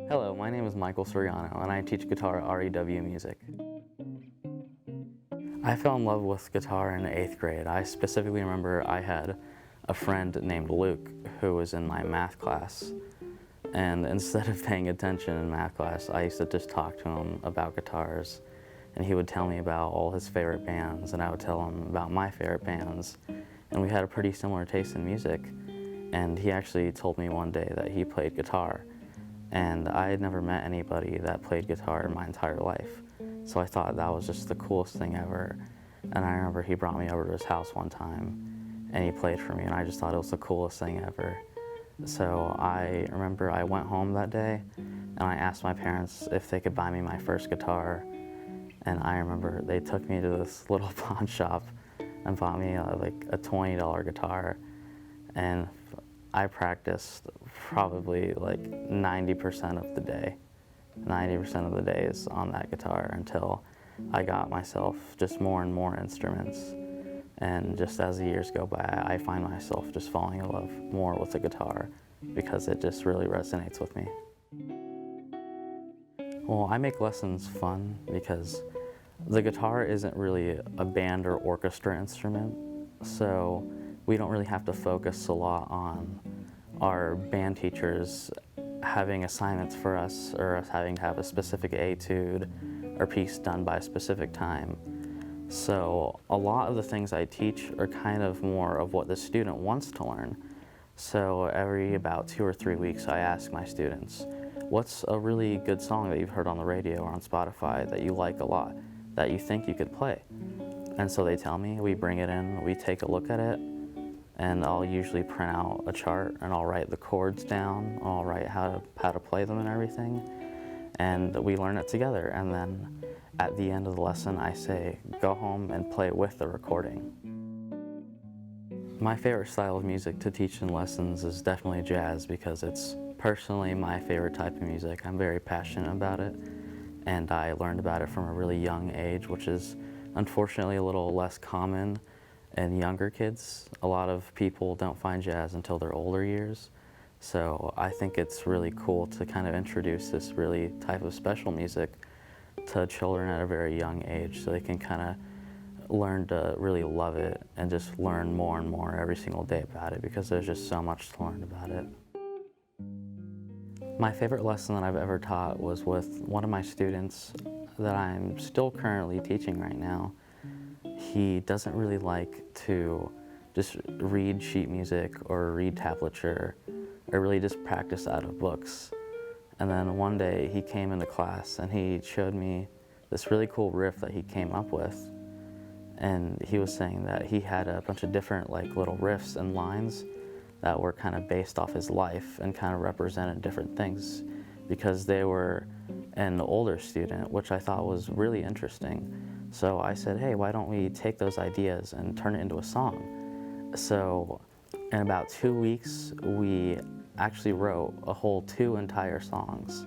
Hello, my name is Suriano, and I teach guitar at REW Music. I fell in love with guitar in 8th grade. I specifically remember I had a friend named Luke who was in my math class, and instead of paying attention in math class, I used to just talk to him about guitars, and he would tell me about all his favorite bands, and I would tell him about my favorite bands, and we had a pretty similar taste in music, and he actually told me one day that he played guitar. And I had never met anybody that played guitar in my entire life. So I thought that was just the coolest thing ever. And I remember he brought me over to his house one time and he played for me, and I just thought it was the coolest thing ever. So I remember I went home that day and I asked my parents if they could buy me my first guitar. And I remember they took me to this little pawn shop and bought me like a $20 guitar. And I practiced probably like 90% of the day. 90% of the days on that guitar until I got myself just more and more instruments. And just as the years go by, I find myself just falling in love more with the guitar because it just really resonates with me. Well, I make lessons fun because the guitar isn't really a band or orchestra instrument, so we don't really have to focus a lot on our band teachers having assignments for us or us having to have a specific etude or piece done by a specific time. So a lot of the things I teach are kind of more of what the student wants to learn. So every about 2 or 3 weeks I ask my students, what's a really good song that you've heard on the radio or on Spotify that you like a lot, that you think you could play? And so they tell me, we bring it in, we take a look at it, and I'll usually print out a chart and I'll write the chords down, I'll write how to play them and everything, and we learn it together. And then at the end of the lesson I say, go home and play with the recording. My favorite style of music to teach in lessons is definitely jazz because it's personally my favorite type of music. I'm very passionate about it, and I learned about it from a really young age, which is unfortunately a little less common in younger kids. A lot of people don't find jazz until their older years. So I think it's really cool to kind of introduce this really type of special music to children at a very young age so they can kind of learn to really love it and just learn more and more every single day about it because there's just so much to learn about it. My favorite lesson that I've ever taught was with one of my students that I'm still currently teaching right now. He doesn't really like to just read sheet music or read tablature or really just practice out of books. And then one day he came into class and he showed me this really cool riff that he came up with. And he was saying that he had a bunch of different like little riffs and lines that were kind of based off his life and kind of represented different things because they were an older student, which I thought was really interesting. So I said, hey, why don't we take those ideas and turn it into a song? So in about 2 weeks, we actually wrote a whole 2 entire songs.